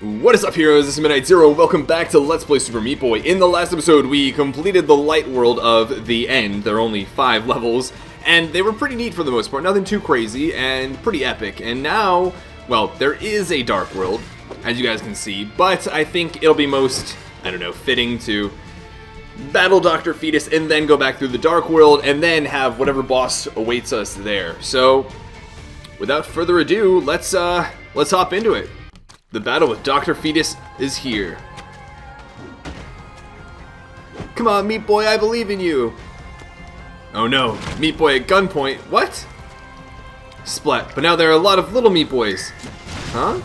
What is up, heroes? This is Midnight Zero. Welcome back to Let's Play Super Meat Boy. In the last episode, we completed the light world of the end. There are only 5 levels, and they were pretty neat for the most part. Nothing too crazy, and pretty epic. And now, well, there is a dark world, as you guys can see, but I think it'll be most, fitting to battle Dr. Fetus and then go back through the dark world, and then have whatever boss awaits us there. So, without further ado, let's hop into it. The battle with Dr. Fetus is here. Come on, Meat Boy, I believe in you. Oh no, Meat Boy at gunpoint. What? Splat. But now there are a lot of little Meat Boys. Huh?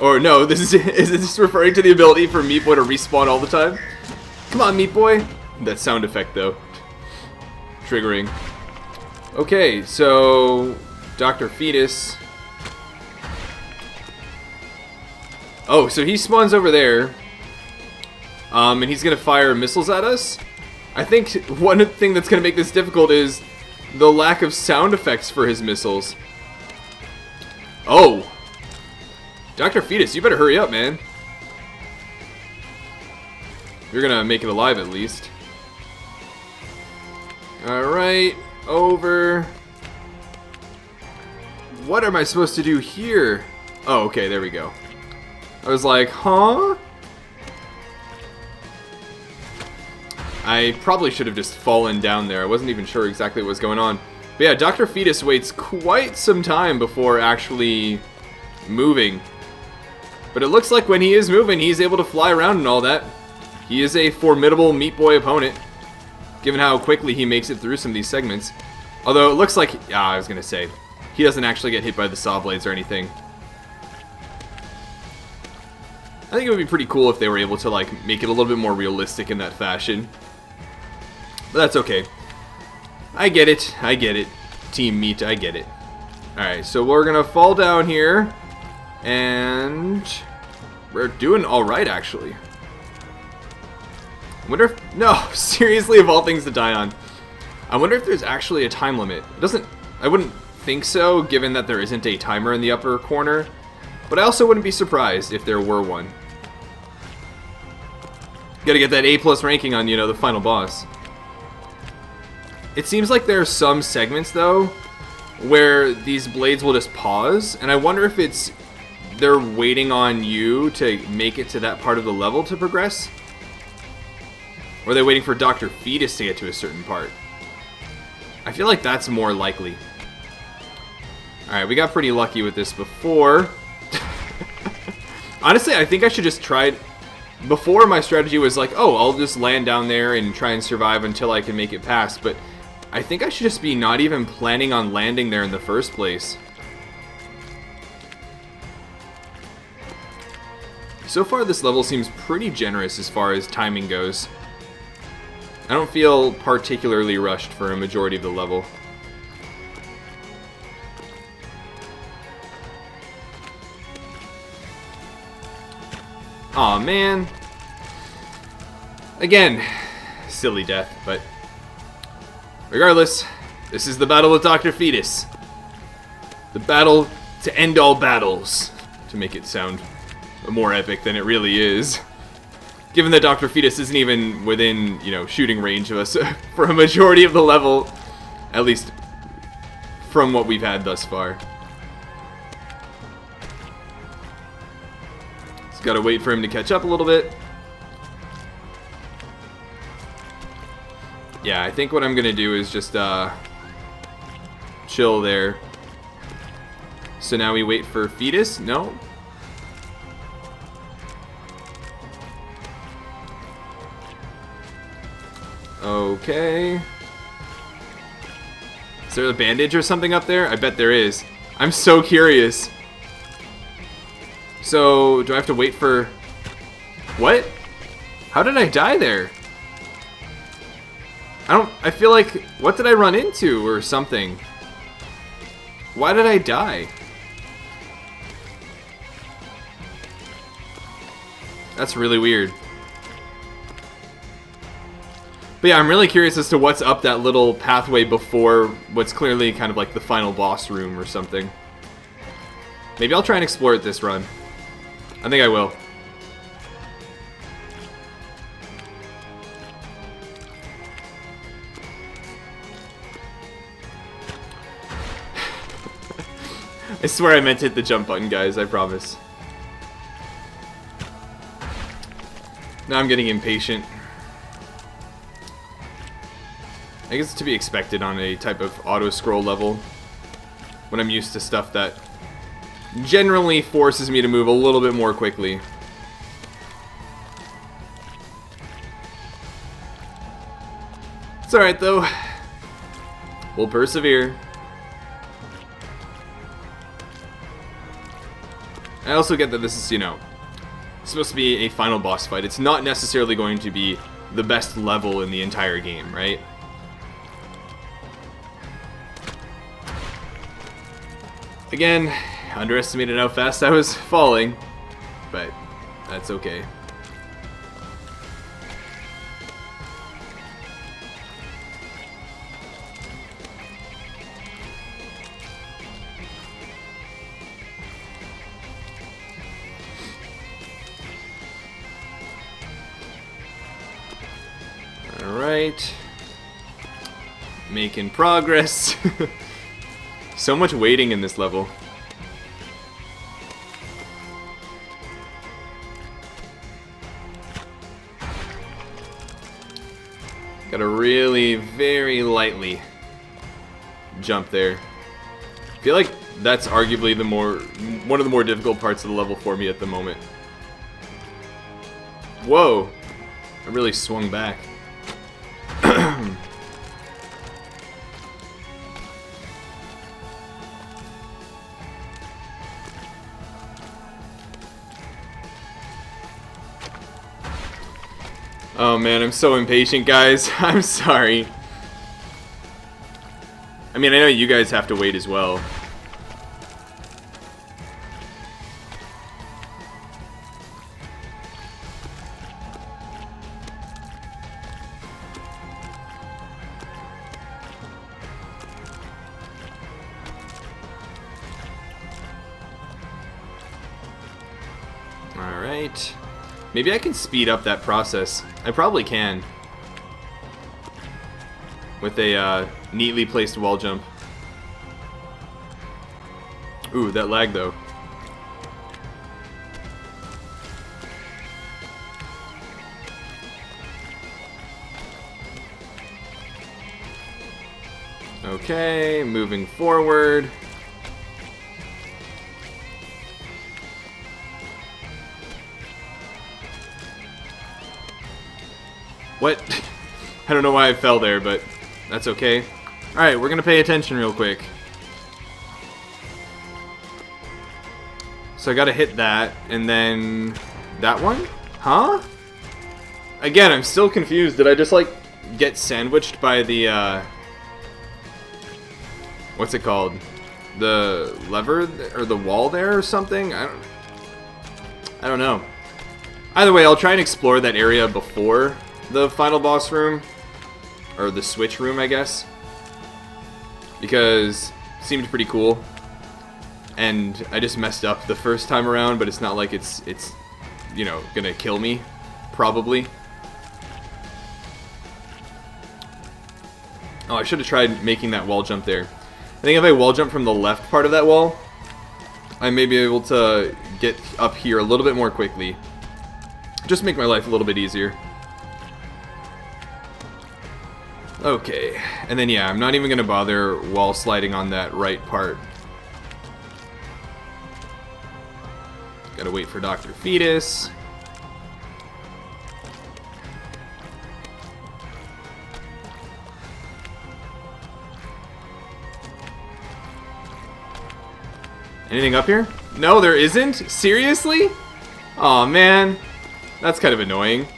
Or no, is this referring to the ability for Meat Boy to respawn all the time? Come on, Meat Boy. That sound effect, though. Triggering. Okay, so Dr. Fetus. Oh, so he spawns over there, and he's gonna fire missiles at us. I think one thing that's gonna make this difficult is the lack of sound effects for his missiles. Oh! Dr. Fetus, you better hurry up, man. You're gonna make it alive at least. Alright, over. What am I supposed to do here? Oh, okay, there we go. I was like, huh? I probably should have just fallen down there. I wasn't even sure exactly what was going on. But yeah, Dr. Fetus waits quite some time before actually moving. But it looks like when he is moving, he's able to fly around and all that. He is a formidable Meat Boy opponent, given how quickly he makes it through some of these segments. Although it looks like, I was going to say, he doesn't actually get hit by the saw blades or anything. I think it would be pretty cool if they were able to, like, make it a little bit more realistic in that fashion. But that's okay. I get it. I get it. Team Meat, I get it. Alright, so we're gonna fall down here. And we're doing alright, actually. I wonder if... No, seriously, of all things to die on. I wonder if there's actually a time limit. It doesn't... I wouldn't think so, given that there isn't a timer in the upper corner. But I also wouldn't be surprised if there were one. Gotta get that A+ ranking on, the final boss. It seems like there are some segments, though, where these blades will just pause, and I wonder if it's they're waiting on you to make it to that part of the level to progress? Or are they waiting for Dr. Fetus to get to a certain part? I feel like that's more likely. Alright, we got pretty lucky with this before. Honestly, I think I should just try it. Before, my strategy was like, oh, I'll just land down there and try and survive until I can make it past. But I think I should just be not even planning on landing there in the first place. So far, this level seems pretty generous as far as timing goes. I don't feel particularly rushed for a majority of the level. Aw, man. Again, silly death, but regardless, this is the battle with Dr. Fetus. The battle to end all battles, to make it sound more epic than it really is. Given that Dr. Fetus isn't even within, shooting range of us for a majority of the level, at least from what we've had thus far. Gotta wait for him to catch up a little bit. Yeah, I think what I'm gonna do is just chill there. So now we wait for Fetus? No? Okay. Is there a bandage or something up there? I bet there is. I'm so curious. So, do I have to wait for... What? How did I die there? I feel like... What did I run into or something? Why did I die? That's really weird. But yeah, I'm really curious as to what's up that little pathway before what's clearly kind of like the final boss room or something. Maybe I'll try and explore it this run. I think I will. I swear I meant to hit the jump button, guys. I promise. Now I'm getting impatient. I guess it's to be expected on a type of auto-scroll level when I'm used to stuff that generally forces me to move a little bit more quickly. It's alright though. We'll persevere. I also get that this is, you know, supposed to be a final boss fight. It's not necessarily going to be the best level in the entire game, right? Again, underestimated how fast I was falling, but that's okay. Alright. Making progress. So much waiting in this level. Gotta really, very lightly jump there. I feel like that's arguably one of the more difficult parts of the level for me at the moment. Whoa! I really swung back. Oh man, I'm so impatient, guys. I'm sorry. I mean, I know you guys have to wait as well. Alright. Maybe I can speed up that process. I probably can. With a neatly placed wall jump. Ooh, that lag though. Okay, moving forward. What? I don't know why I fell there, but that's okay. Alright, we're gonna pay attention real quick. So I gotta hit that, and then that one? Huh? Again, I'm still confused. Did I just, like, get sandwiched by the, what's it called? The lever, or the wall there or something? I don't know. Either way, I'll try and explore that area before the final boss room, or the switch room, I guess, because it seemed pretty cool, and I just messed up the first time around, but it's not like it's you know, gonna kill me, probably. Oh, I should have tried making that wall jump there. I think if I wall jump from the left part of that wall, I may be able to get up here a little bit more quickly. Just make my life a little bit easier. Okay, and then yeah, I'm not even gonna bother wall sliding on that right part. Gotta wait for Dr. Fetus. Anything up here? No, there isn't? Seriously? Aw, man. That's kind of annoying.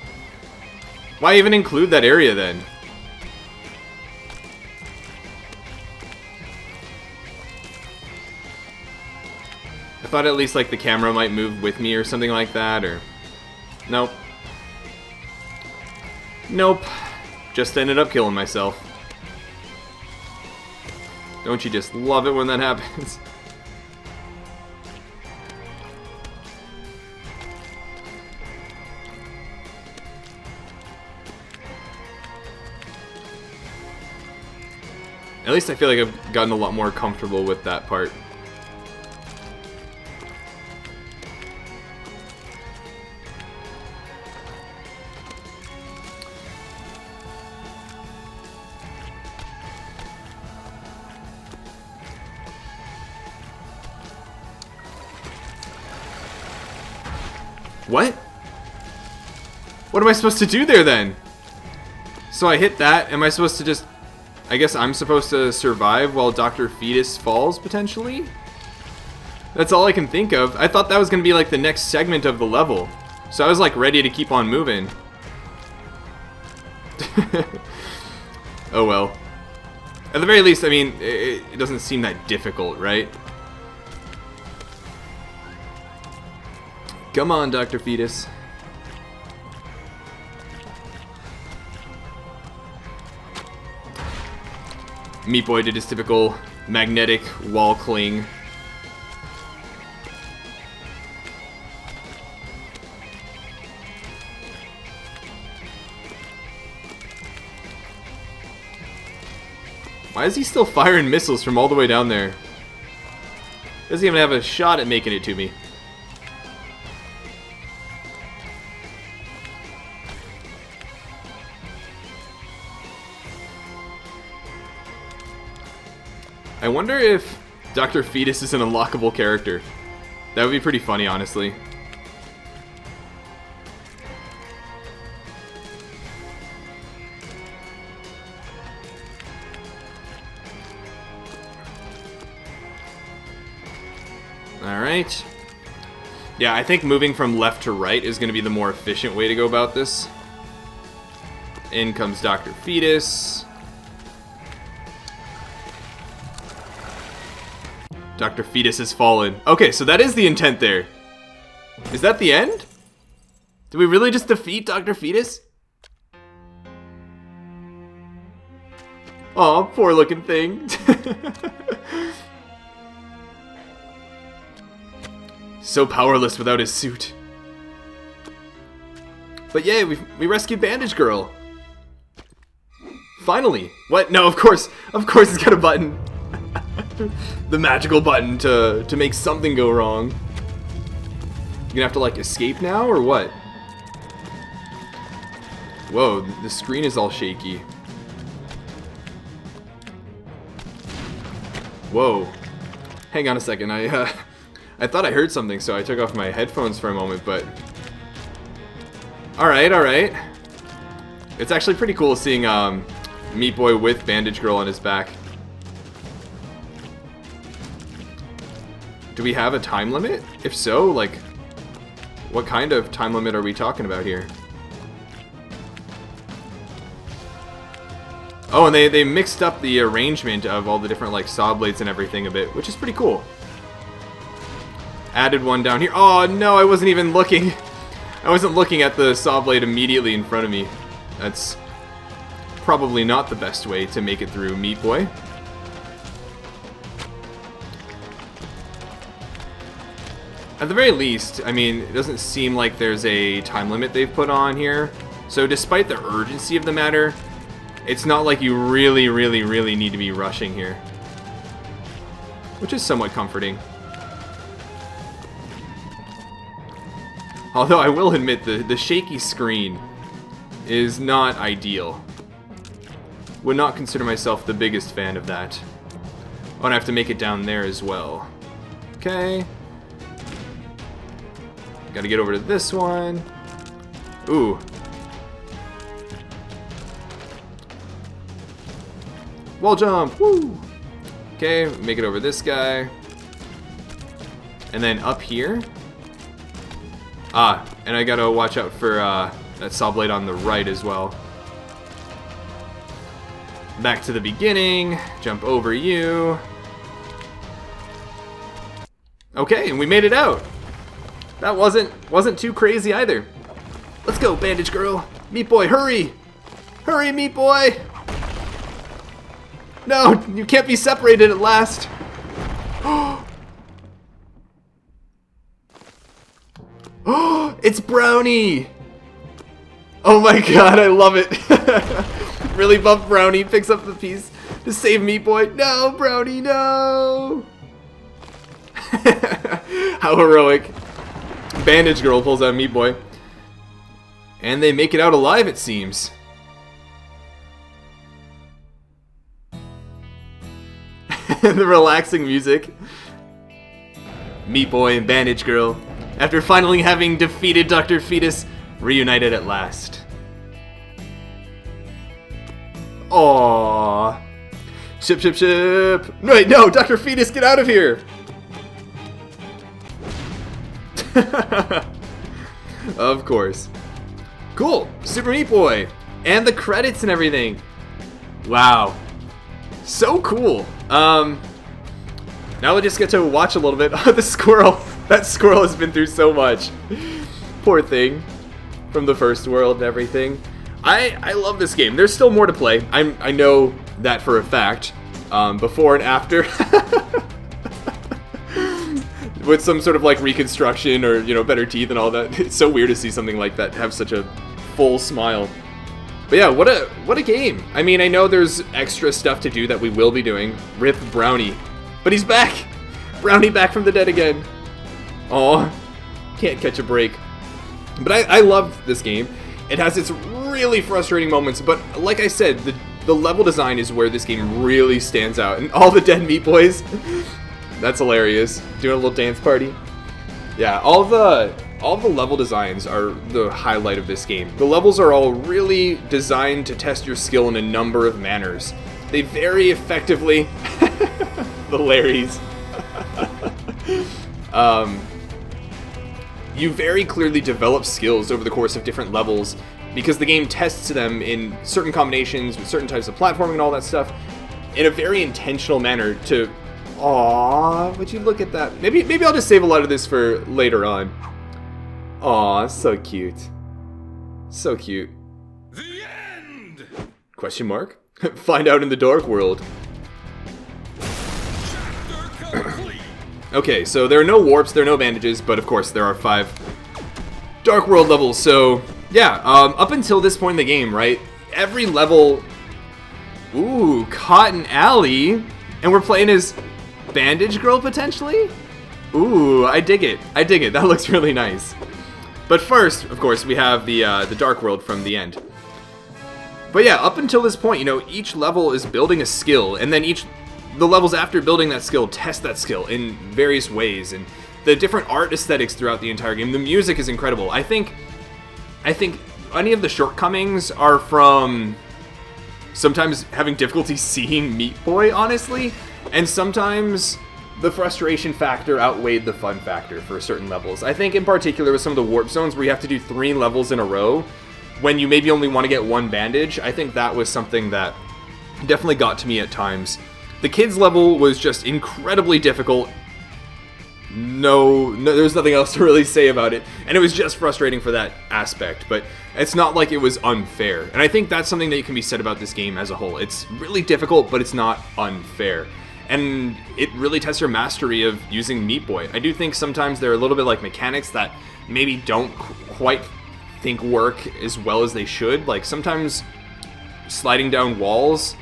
Why even include that area then? I thought at least like the camera might move with me or something like that, or... Nope. Nope. Just ended up killing myself. Don't you just love it when that happens? At least I feel like I've gotten a lot more comfortable with that part. What? What am I supposed to do there then? So I hit that. Am I supposed to just... I guess I'm supposed to survive while Dr. Fetus falls, potentially? That's all I can think of. I thought that was going to be like the next segment of the level. So I was like ready to keep on moving. Oh well. At the very least, I mean, it doesn't seem that difficult, right? Come on, Dr. Fetus. Meat Boy did his typical magnetic wall cling. Why is he still firing missiles from all the way down there? Doesn't even have a shot at making it to me. I wonder if Dr. Fetus is an unlockable character. That would be pretty funny, honestly. Alright. Yeah, I think moving from left to right is going to be the more efficient way to go about this. In comes Dr. Fetus. Dr. Fetus has fallen. Okay, so that is the intent there. Is that the end? Did we really just defeat Dr. Fetus? Aw, poor looking thing. So powerless without his suit. But yay, we rescued Bandage Girl. Finally. What? No, of course it's got a button. The magical button to make something go wrong. You gonna have to like escape now or what? Whoa, the screen is all shaky. Whoa. Hang on a second, I thought I heard something, so I took off my headphones for a moment, but... Alright. It's actually pretty cool seeing Meat Boy with Bandage Girl on his back. Do we have a time limit? If so, like, what kind of time limit are we talking about here? Oh, and they mixed up the arrangement of all the different, like, saw blades and everything a bit, which is pretty cool. Added one down here. Oh, no, I wasn't even looking. I wasn't looking at the saw blade immediately in front of me. That's probably not the best way to make it through Meat Boy. At the very least, I mean, it doesn't seem like there's a time limit they've put on here. So despite the urgency of the matter, it's not like you really need to be rushing here. Which is somewhat comforting. Although I will admit, the shaky screen is not ideal. Would not consider myself the biggest fan of that. Oh, and I have to make it down there as well. Okay. Gotta get over to this one. Ooh. Wall jump! Woo! Okay, make it over this guy. And then up here. Ah, and I gotta watch out for that saw blade on the right as well. Back to the beginning. Jump over you. Okay, and we made it out. That wasn't too crazy either. Let's go, Bandage Girl. Meat Boy, hurry! Hurry, Meat Boy! No, you can't be separated at last. Oh, it's Brownie! Oh my god, I love it. Really buff Brownie picks up the piece Save Meat Boy. No, Brownie, no. How heroic. Bandage Girl pulls out Meat Boy. And they make it out alive, it seems. The relaxing music. Meat Boy and Bandage Girl, after finally having defeated Dr. Fetus, reunited at last. Aww. Ship, ship, ship. No, wait, no, Dr. Fetus, get out of here. Of course. Cool. Super Meat Boy. And the credits and everything. Wow. So cool. Now we just get to watch a little bit. Oh, the squirrel. That squirrel has been through so much. Poor thing. From the first world and everything. I love this game. There's still more to play. I know that for a fact. Before and after. With some sort of like reconstruction or, you know, better teeth and all that. It's so weird to see something like that have such a full smile. But yeah, what a game. I mean, I know there's extra stuff to do that we will be doing. Rip Brownie. But he's back! Brownie back from the dead again. Aw, can't catch a break. But I love this game. It has its really frustrating moments, but like I said, the level design is where this game really stands out. And all the dead Meat Boys, that's hilarious. Doing a little dance party. Yeah, all the level designs are the highlight of this game. The levels are all really designed to test your skill in a number of manners. They very effectively... The Larrys. You very clearly develop skills over the course of different levels because the game tests them in certain combinations with certain types of platforming and all that stuff in a very intentional manner to... Aww, would you look at that? Maybe I'll just save a lot of this for later on. Aw, so cute. So cute. The end! Question mark? Find out in the Dark World. Okay, so there are no warps, there are no bandages, but of course there are 5 Dark World levels, so yeah, up until this point in the game, right, every level... Ooh, Cotton Alley, and we're playing as Bandage Girl, potentially? Ooh, I dig it, that looks really nice. But first, of course, we have the Dark World from the end. But yeah, up until this point, you know, each level is building a skill, and then the levels after building that skill test that skill in various ways, and the different art aesthetics throughout the entire game. The music is incredible. I think any of the shortcomings are from sometimes having difficulty seeing Meat Boy, honestly, and sometimes the frustration factor outweighed the fun factor for certain levels. I think in particular with some of the warp zones where you have to do 3 levels in a row when you maybe only want to get 1 bandage, I think that was something that definitely got to me at times. The kids level was just incredibly difficult. No, there's nothing else to really say about it. And it was just frustrating for that aspect, but it's not like it was unfair. And I think that's something that can be said about this game as a whole. It's really difficult, but it's not unfair. And it really tests your mastery of using Meat Boy. I do think sometimes there are a little bit like mechanics that maybe don't quite think work as well as they should. Like sometimes sliding down walls,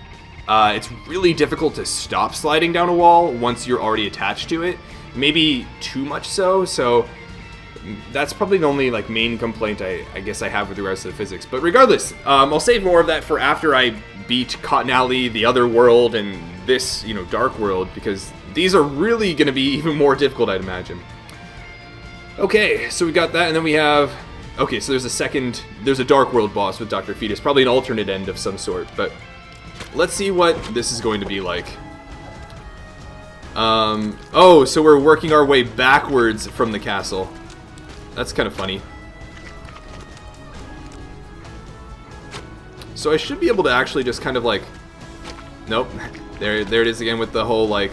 it's really difficult to stop sliding down a wall once you're already attached to it. Maybe too much so that's probably the only like main complaint I guess I have with regards to the physics. But regardless, I'll save more of that for after I beat Cotton Alley, the other world, and this, you know, Dark World, because these are really going to be even more difficult, I'd imagine. Okay, so we got that, and then we have... Okay, so there's a Dark World boss with Dr. Fetus, probably an alternate end of some sort, but let's see what this is going to be like. Oh, so we're working our way backwards from the castle. That's kind of funny. So I should be able to actually just kind of like... Nope. There it is again with the whole, like,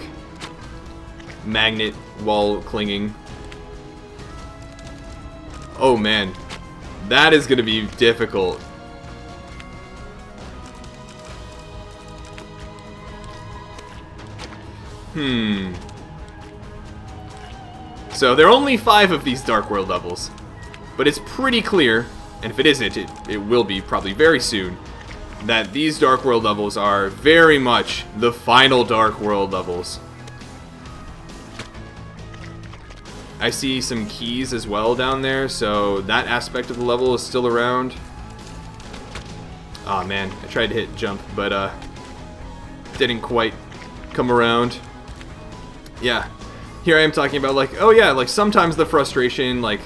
magnet wall clinging. Oh, man. That is going to be difficult. So there are only 5 of these Dark World levels. But it's pretty clear, and if it isn't, it will be probably very soon, that these Dark World levels are very much the final Dark World levels. I see some keys as well down there, so that aspect of the level is still around. Aw, man, I tried to hit jump, but didn't quite come around. Yeah, here I am talking about like, oh yeah, like sometimes the frustration like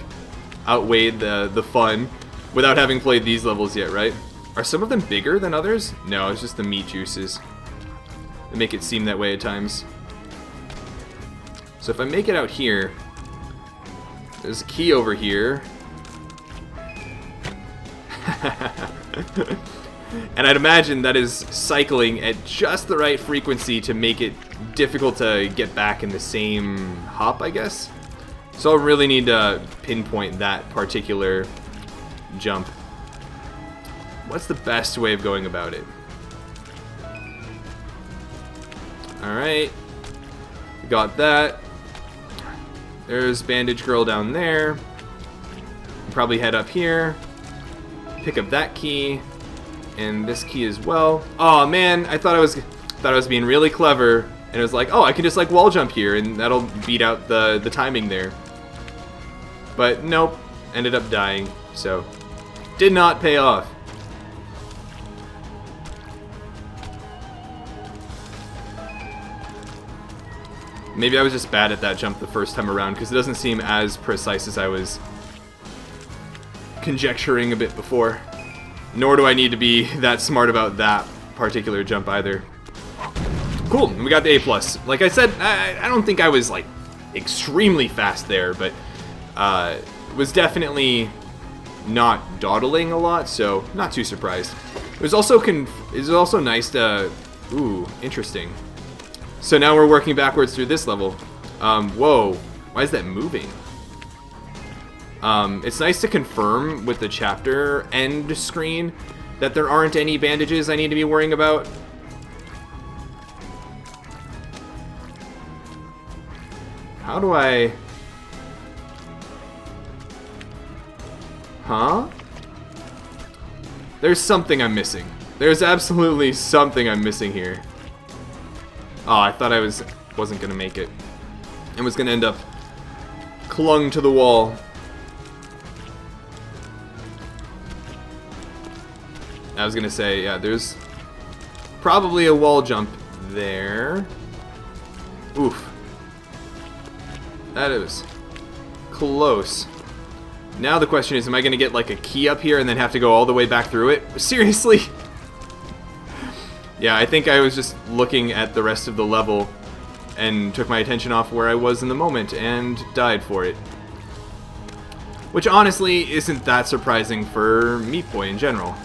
outweighed the fun without having played these levels yet, right? Are some of them bigger than others? No, it's just the meat juices. They make it seem that way at times. So if I make it out here, there's a key over here. And I'd imagine that is cycling at just the right frequency to make it difficult to get back in the same hop, I guess. So I'll really need to pinpoint that particular jump. What's the best way of going about it? Alright. Got that. There's Bandage Girl down there. Probably head up here. Pick up that key. And this key as well. Oh man, I thought I was being really clever. And it was like, oh, I can just like wall jump here and that'll beat out the timing there. But nope. Ended up dying. So did not pay off. Maybe I was just bad at that jump the first time around because it doesn't seem as precise as I was conjecturing a bit before. Nor do I need to be that smart about that particular jump either. Cool, we got the A+. Like I said, I don't think I was like extremely fast there, but was definitely not dawdling a lot, so not too surprised. It was also nice to... Ooh, interesting. So now we're working backwards through this level. Whoa, why is that moving? It's nice to confirm with the chapter end screen that there aren't any bandages I need to be worrying about. How do I... Huh? There's something I'm missing. There's absolutely something I'm missing here. Oh, I thought I wasn't gonna make it. And was gonna end up clung to the wall. I was gonna say, yeah, there's probably a wall jump there. Oof. That is close. Now the question is, am I gonna get like a key up here and then have to go all the way back through it? Seriously? Yeah, I think I was just looking at the rest of the level and took my attention off where I was in the moment and died for it. Which honestly isn't that surprising for Meat Boy in general.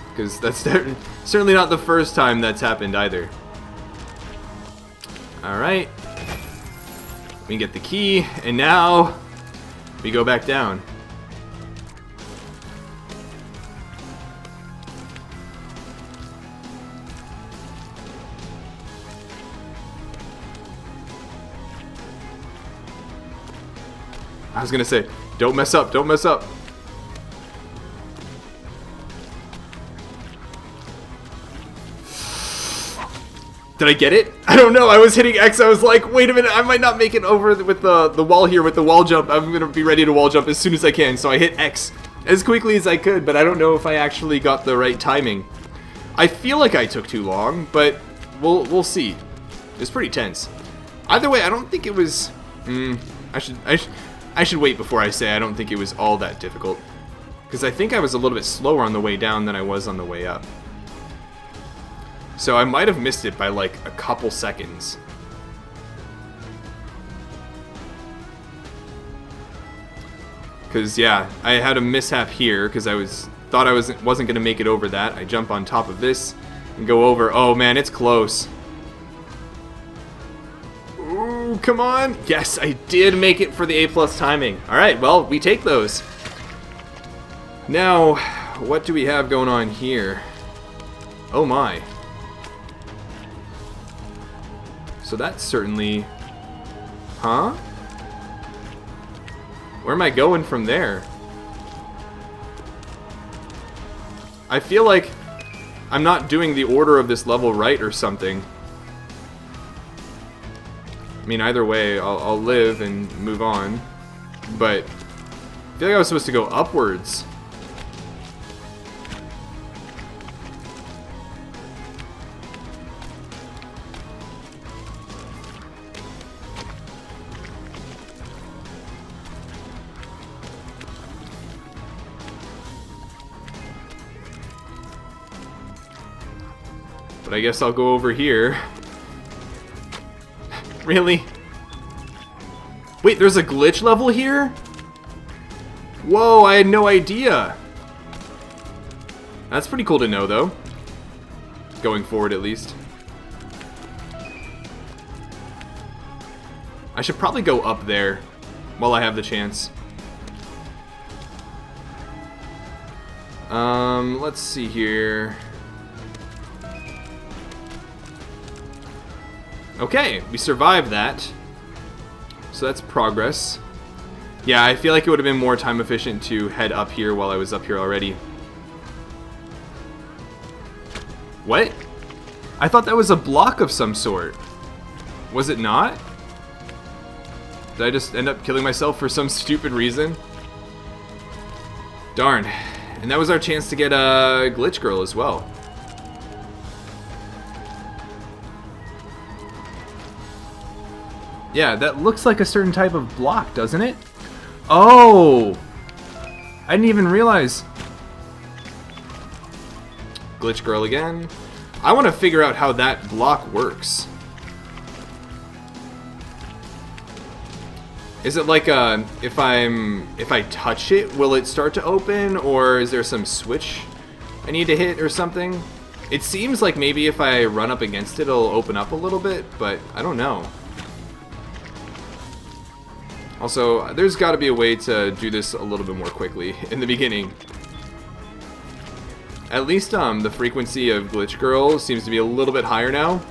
Because that's certainly not the first time that's happened either. Alright. We get the key, and now we go back down. I was gonna say, don't mess up, don't mess up. Did I get it? I don't know, I was hitting X, I was like, wait a minute, I might not make it over with the wall here, with the wall jump. I'm gonna be ready to wall jump as soon as I can, so I hit X as quickly as I could, but I don't know if I actually got the right timing. I feel like I took too long, but we'll see. It's pretty tense. Either way, I don't think it was... I should wait before I say I don't think it was all that difficult. Because I think I was a little bit slower on the way down than I was on the way up. So I might have missed it by like a couple seconds. Because yeah, I had a mishap here because I thought I wasn't going to make it over that. I jump on top of this and go over. Oh man, it's close. Ooh, come on. Yes, I did make it for the A+ timing. Alright, well, we take those. Now, what do we have going on here? Oh my. So that's certainly... Huh? Where am I going from there? I feel like I'm not doing the order of this level right or something. I mean, either way, I'll live and move on. But I feel like I was supposed to go upwards. But I guess I'll go over here. Really? Wait, there's a glitch level here? Whoa, I had no idea. That's pretty cool to know, though. Going forward, at least. I should probably go up there while I have the chance. Let's see here. Okay, we survived that. So that's progress. Yeah, I feel like it would have been more time efficient to head up here while I was up here already. What? I thought that was a block of some sort. Was it not? Did I just end up killing myself for some stupid reason? Darn. And that was our chance to get a Glitch Girl as well. Yeah, that looks like a certain type of block, doesn't it? Oh! I didn't even realize. Glitch Girl again. I want to figure out how that block works. Is it like if I touch it, will it start to open, or is there some switch I need to hit or something? It seems like maybe if I run up against it, it'll open up a little bit, but I don't know. Also, there's got to be a way to do this a little bit more quickly in the beginning. At least the frequency of Glitch Girl seems to be a little bit higher now.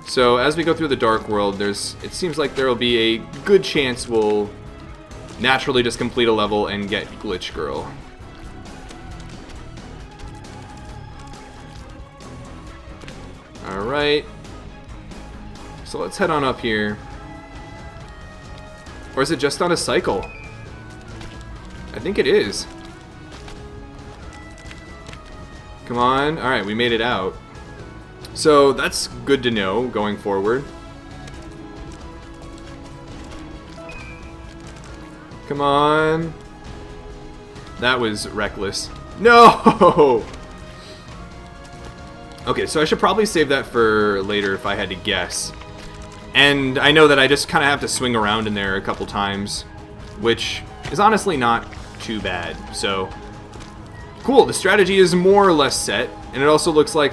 So as we go through the Dark World, it seems like there will be a good chance we'll naturally just complete a level and get Glitch Girl. Alright. So let's head on up here. Or is it just on a cycle? I think it is. Come on. Alright, we made it out. So that's good to know going forward. Come on. That was reckless. No! Okay, so I should probably save that for later if I had to guess. And I know that I just kind of have to swing around in there a couple times, which is honestly not too bad. So, cool, the strategy is more or less set, and it also looks like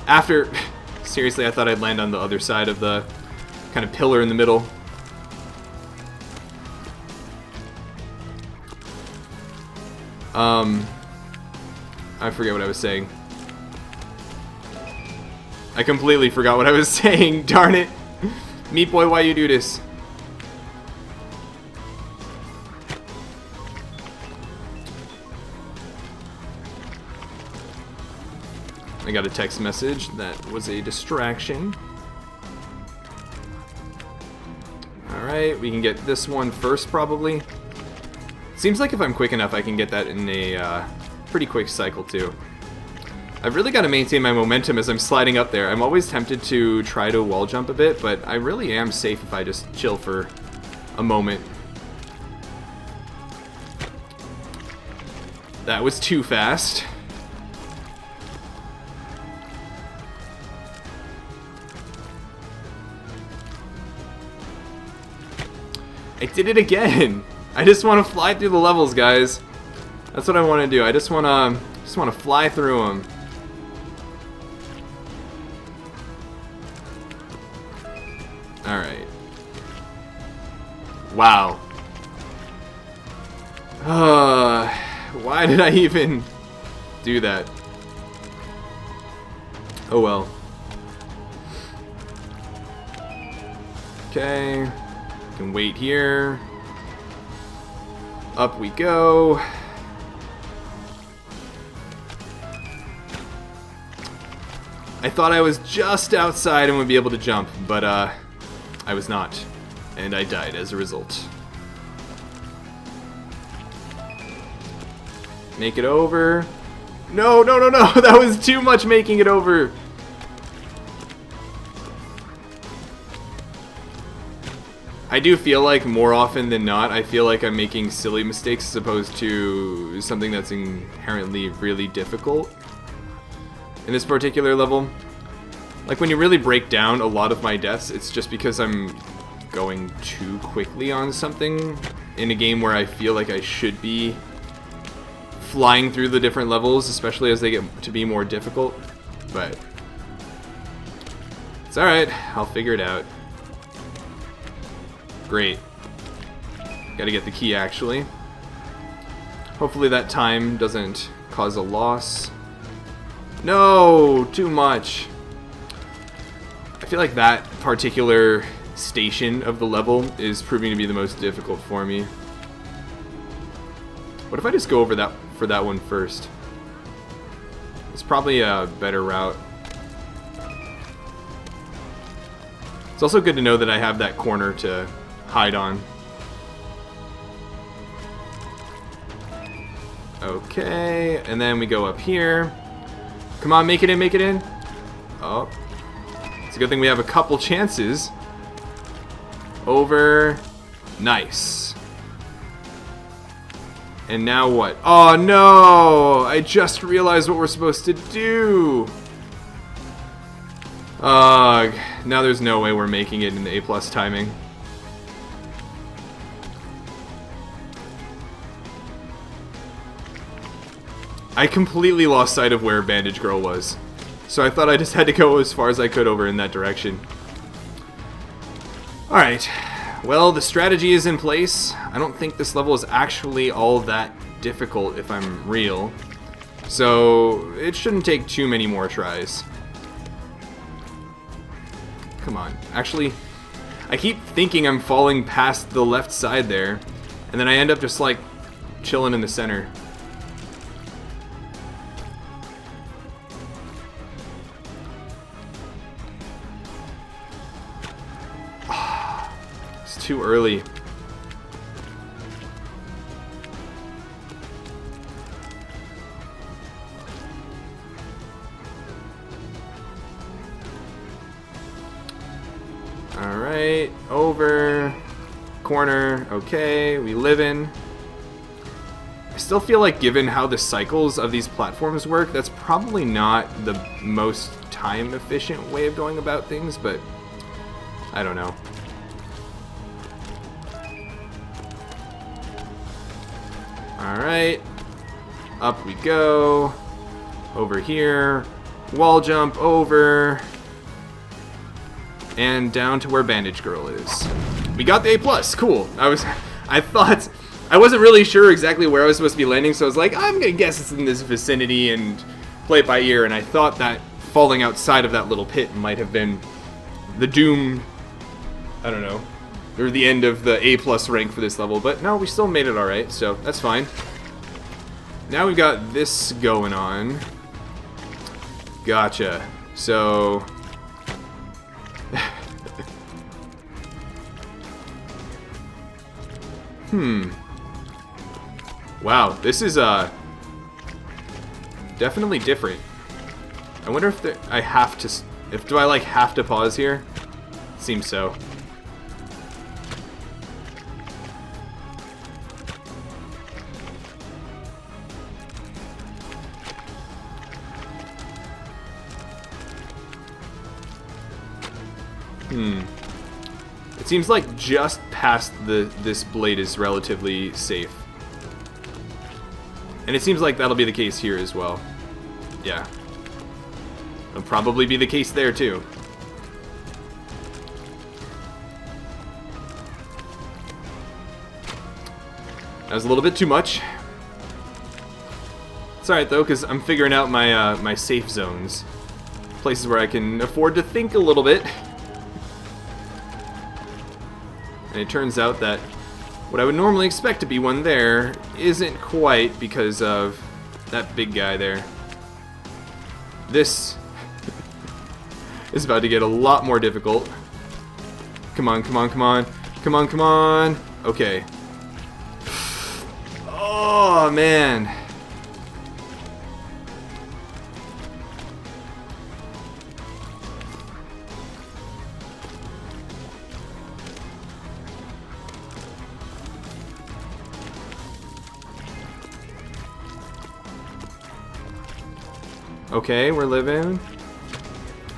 after... Seriously, I thought I'd land on the other side of the kind of pillar in the middle. I forget what I was saying. I completely forgot what I was saying, darn it. Meat Boy, why you do this? I got a text message that was a distraction. Alright, we can get this one first probably. Seems like if I'm quick enough I can get that in a pretty quick cycle too. I've really got to maintain my momentum as I'm sliding up there. I'm always tempted to try to wall jump a bit, but I really am safe if I just chill for a moment. That was too fast. I did it again. I just want to fly through the levels, guys. That's what I want to do. I just want to fly through them. All right. Wow. Why did I even do that? Oh well. Okay. Can wait here. Up we go. I thought I was just outside and would be able to jump, but I was not. And I died as a result. Make it over. No, no, no, no! That was too much making it over! I do feel like more often than not, I feel like I'm making silly mistakes as opposed to something that's inherently really difficult in this particular level. Like when you really break down a lot of my deaths, it's just because I'm going too quickly on something in a game where I feel like I should be flying through the different levels, especially as they get to be more difficult. But it's alright, I'll figure it out. Great. Gotta get the key, actually. Hopefully that time doesn't cause a loss. No! Too much. I feel like that particular station of the level is proving to be the most difficult for me. What if I just go over that for that one first? It's probably a better route. It's also good to know that I have that corner to hide on. Okay, and then we go up here. Come on, make it in, make it in. Oh. It's a good thing we have a couple chances. Over. Nice. And now what? Oh no! I just realized what we're supposed to do. Ugh. Now there's no way we're making it in the A+ timing. I completely lost sight of where Bandage Girl was. So I thought I just had to go as far as I could over in that direction. Alright. Well, the strategy is in place. I don't think this level is actually all that difficult if I'm real. So it shouldn't take too many more tries. Come on. Actually, I keep thinking I'm falling past the left side there. And then I end up just like chilling in the center. Too early. Alright, over. Corner, okay, we live in. I still feel like given how the cycles of these platforms work, that's probably not the most time efficient way of going about things, but I don't know. Alright, up we go, over here, wall jump over, and down to where Bandage Girl is. We got the A+, cool. I thought, I wasn't really sure exactly where I was supposed to be landing, so I was like, I'm gonna guess it's in this vicinity and play it by ear, and I thought that falling outside of that little pit might have been the doom, I don't know, or the end of the A+ rank for this level, but no, we still made it alright, so that's fine. Now we've got this going on. Gotcha. So... Wow, this is, definitely different. I wonder if I have to... do I, like, have to pause here? Seems so. It seems like just past this blade is relatively safe. And it seems like that'll be the case here as well. Yeah. It'll probably be the case there too. That was a little bit too much. It's alright though, because I'm figuring out my my safe zones. Places where I can afford to think a little bit. And it turns out that what I would normally expect to be one there isn't quite because of that big guy there. This is about to get a lot more difficult. Come on, come on, come on. Come on, come on. Okay. Oh, man. Okay, we're living.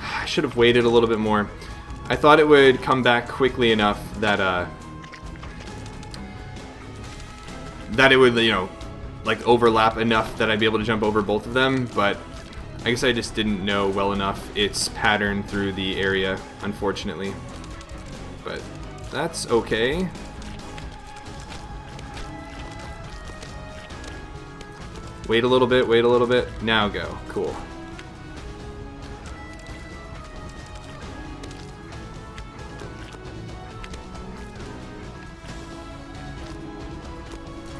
I should have waited a little bit more. I thought it would come back quickly enough that that it would, you know, like overlap enough that I'd be able to jump over both of them, but I guess I just didn't know well enough its pattern through the area, unfortunately. But that's okay. Wait a little bit, wait a little bit. Now go. Cool.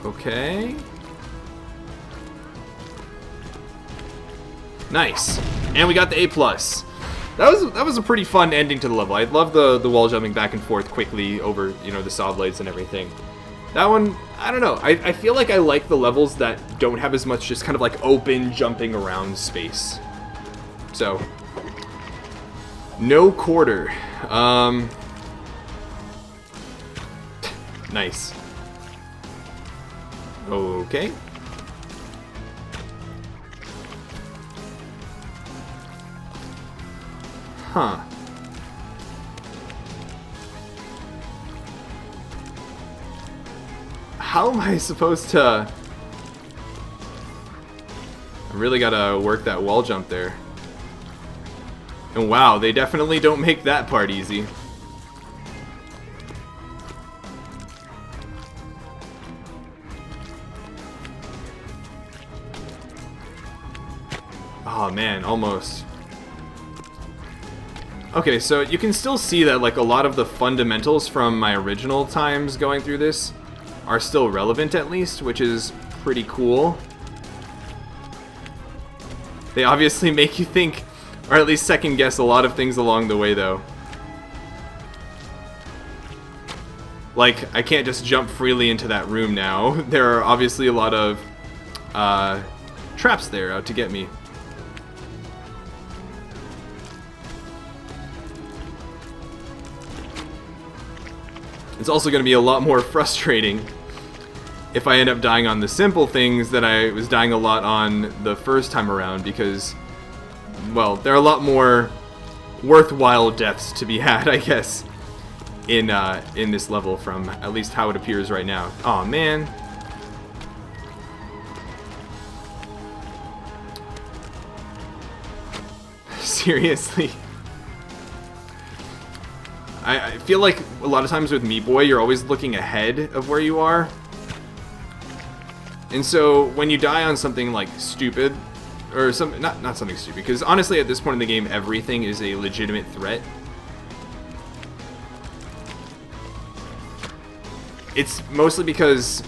Okay. Nice. And we got the A+. That was a pretty fun ending to the level. I love the wall jumping back and forth quickly over, you know, the saw blades and everything. That one, I don't know. I feel like I like the levels that don't have as much just kind of like open jumping around space. So, no quarter. Nice. Okay. Huh. How am I supposed to... I really gotta work that wall jump there. And wow, they definitely don't make that part easy. Oh man, almost. Okay, so you can still see that like a lot of the fundamentals from my original times going through this are still relevant at least, which is pretty cool. They obviously make you think, or at least second guess a lot of things along the way though. Like, I can't just jump freely into that room now. There are obviously a lot of traps there out to get me. It's also going to be a lot more frustrating if I end up dying on the simple things that I was dying a lot on the first time around, because, well, there are a lot more worthwhile deaths to be had, I guess, in this level from at least how it appears right now. Aw, man. Seriously. I feel like a lot of times with Meat Boy, you're always looking ahead of where you are. And so when you die on something like stupid, or some not something stupid, because honestly at this point in the game, everything is a legitimate threat. It's mostly because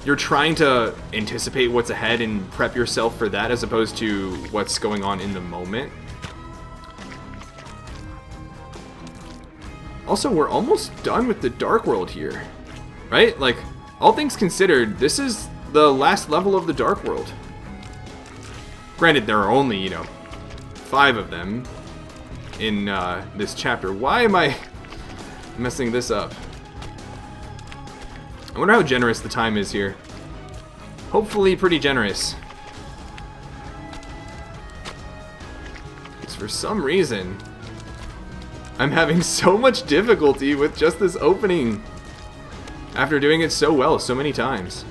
you're trying to anticipate what's ahead and prep yourself for that, as opposed to what's going on in the moment. Also, we're almost done with the Dark World here, right? Like, all things considered, this is the last level of the Dark World. Granted, there are only, you know, 5 of them in this chapter. Why am I messing this up? I wonder how generous the time is here. Hopefully pretty generous. Because for some reason, I'm having so much difficulty with just this opening after doing it so well so many times.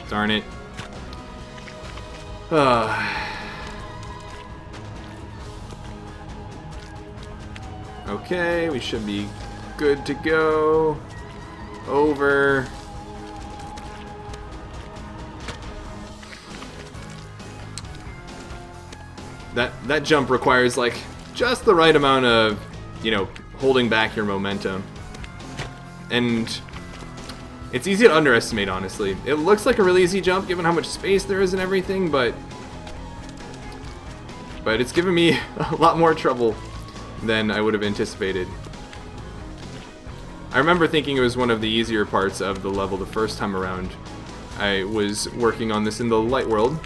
Darn it. Okay, we should be good to go. Over. That jump requires like just the right amount of, you know, holding back your momentum. And it's easy to underestimate, honestly. It looks like a really easy jump given how much space there is and everything, but it's given me a lot more trouble than I would have anticipated. I remember thinking it was one of the easier parts of the level the first time around. I was working on this in the light world.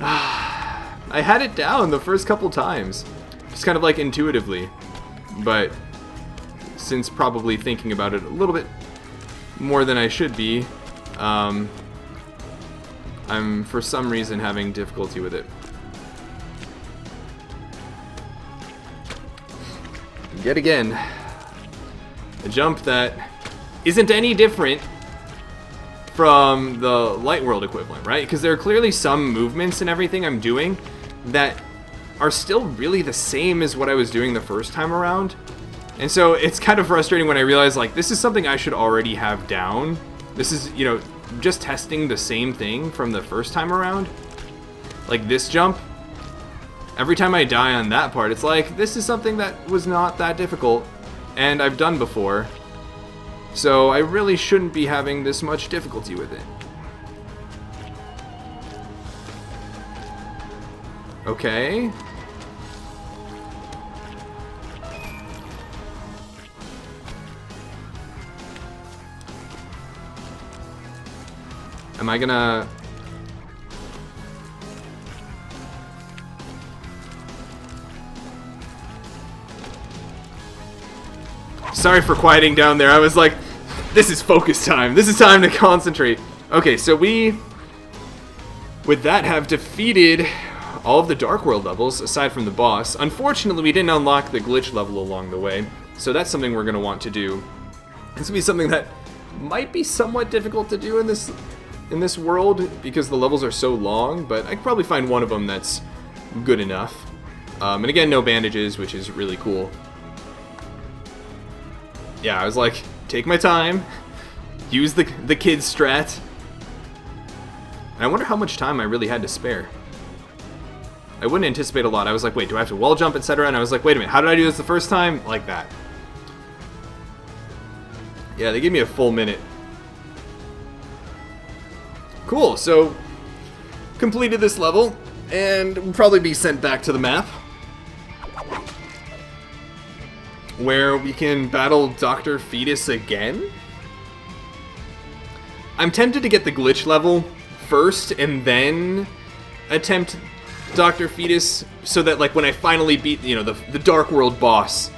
I had it down the first couple times, just kind of like intuitively, but since probably thinking about it a little bit more than I should be, I'm for some reason having difficulty with it. Yet again, a jump that isn't any different from the light world equivalent, right? Because there are clearly some movements and everything I'm doing that are still really the same as what I was doing the first time around. And so it's kind of frustrating when I realize, like, this is something I should already have down. This is, you know, just testing the same thing from the first time around. Like this jump. Every time I die on that part, it's like, this is something that was not that difficult and I've done before. So I really shouldn't be having this much difficulty with it. Okay. Am I gonna... Sorry for quieting down there. I was like, this is focus time. This is time to concentrate. Okay, so we, with that, have defeated all of the Dark World levels, aside from the boss. Unfortunately, we didn't unlock the glitch level along the way, so that's something we're going to want to do. This will be something that might be somewhat difficult to do in this world, because the levels are so long, but I could probably find one of them that's good enough. And again, no bandages, which is really cool. Yeah, I was like, take my time, use the kid's strat. And I wonder how much time I really had to spare. I wouldn't anticipate a lot. I was like, wait, do I have to wall jump, etc.? And I was like, wait a minute, how did I do this the first time? Like that. Yeah, they gave me a full minute. Cool, so completed this level, and we'll probably be sent back to the map, where we can battle Dr. Fetus again. I'm tempted to get the glitch level first and then attempt Dr. Fetus, so that like when I finally beat, you know, the Dark World boss,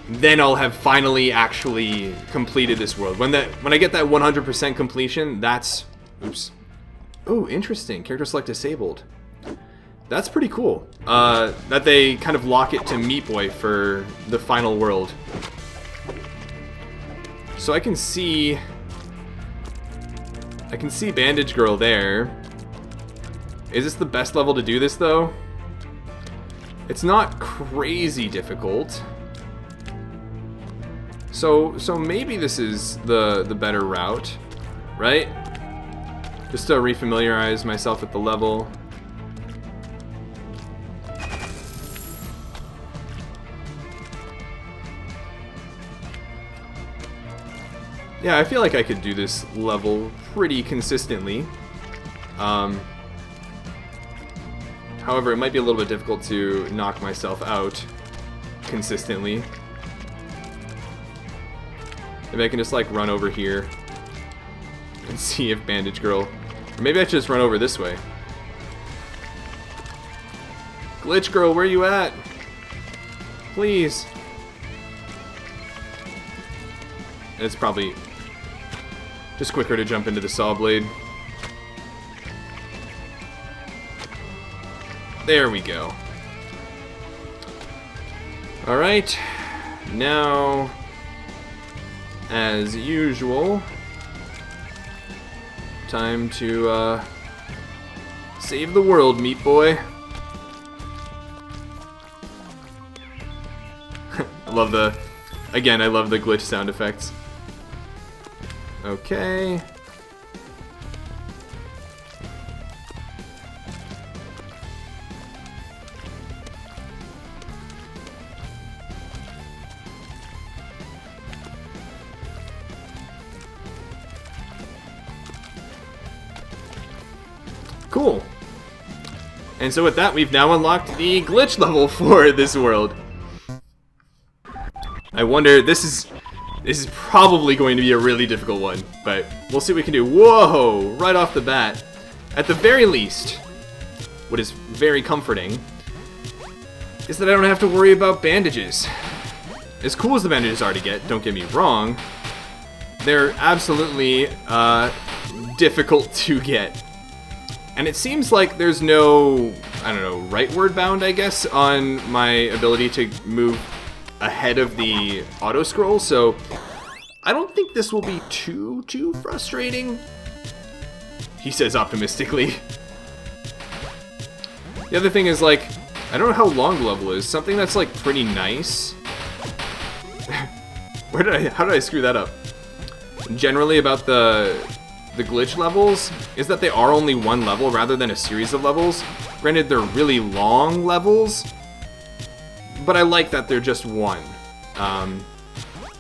then I'll have finally actually completed this world. When I get that 100% completion, that's... Oops. Oh, interesting. Character select disabled. That's pretty cool. That they kind of lock it to Meat Boy for the final world. So I can see Bandage Girl there. Is this the best level to do this, though? It's not crazy difficult. So maybe this is the better route, right? Just to refamiliarize myself with the level. Yeah, I feel like I could do this level pretty consistently. However, it might be a little bit difficult to knock myself out consistently. Maybe I can just like run over here and see if Bandage Girl... Or maybe I should just run over this way. Glitch Girl, where you at? Please. It's probably just quicker to jump into the saw blade. There we go. Alright. Now, as usual, time to save the world, Meat Boy. I love the glitch sound effects. Okay. Cool. And so with that, we've now unlocked the glitch level for this world. I wonder, this is probably going to be a really difficult one, but we'll see what we can do. Whoa! Right off the bat. At the very least, what is very comforting is that I don't have to worry about bandages. As cool as the bandages are to get, don't get me wrong, they're absolutely difficult to get. And it seems like there's no, I don't know, rightward bound, I guess, on my ability to move ahead of the auto scroll, so I don't think this will be too frustrating, he says optimistically. The other thing is, like, I don't know how long the level is. Something that's, like, pretty nice. How did I screw that up? Generally about the glitch levels is that they are only one level rather than a series of levels. Granted, they're really long levels, but I like that they're just one.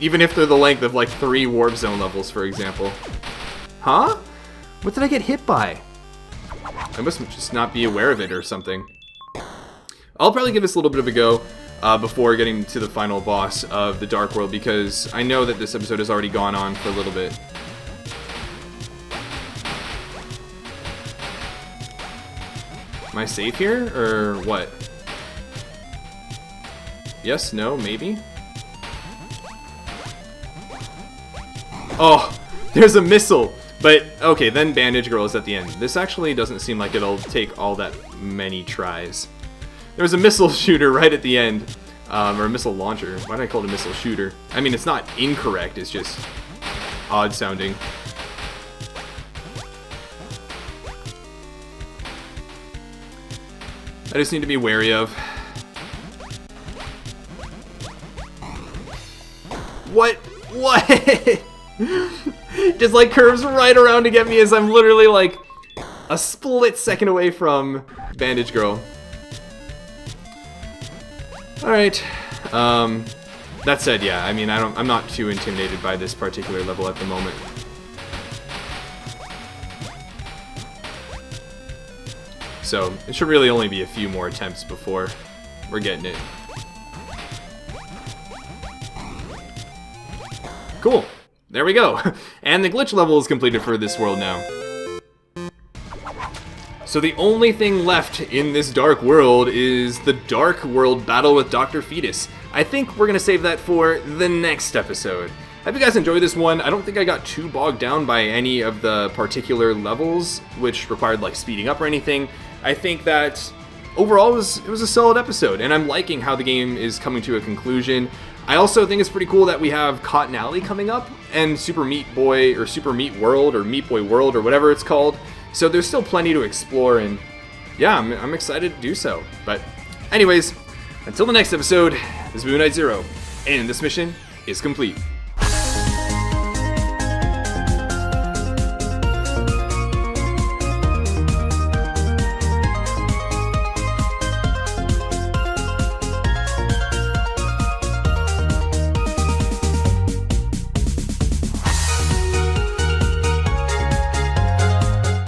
Even if they're the length of, like, 3 Warp Zone levels, for example. Huh? What did I get hit by? I must just not be aware of it or something. I'll probably give this a little bit of a go before getting to the final boss of the Dark World, because I know that this episode has already gone on for a little bit. Am I safe here, or what? Yes, no, maybe? Oh, there's a missile! But, okay, then Bandage Girl is at the end. This actually doesn't seem like it'll take all that many tries. There was a missile shooter right at the end. Or a missile launcher. Why did I call it a missile shooter? I mean, it's not incorrect, it's just odd sounding. I just need to be wary of. What? What? Just like curves right around to get me as I'm literally like a split second away from Bandage Girl. Alright. That said, yeah, I mean, I'm not too intimidated by this particular level at the moment. So, it should really only be a few more attempts before we're getting it. Cool. There we go. And the glitch level is completed for this world now. So the only thing left in this Dark World is the Dark World battle with Dr. Fetus. I think we're going to save that for the next episode. Hope you guys enjoyed this one. I don't think I got too bogged down by any of the particular levels, which required like speeding up or anything. I think that overall it was a solid episode, and I'm liking how the game is coming to a conclusion. I also think it's pretty cool that we have Cotton Alley coming up, and Super Meat Boy, or Super Meat World, or Meat Boy World, or whatever it's called. So there's still plenty to explore, and yeah, I'm excited to do so. But anyways, until the next episode, this is Moon Knight Zero, and this mission is complete.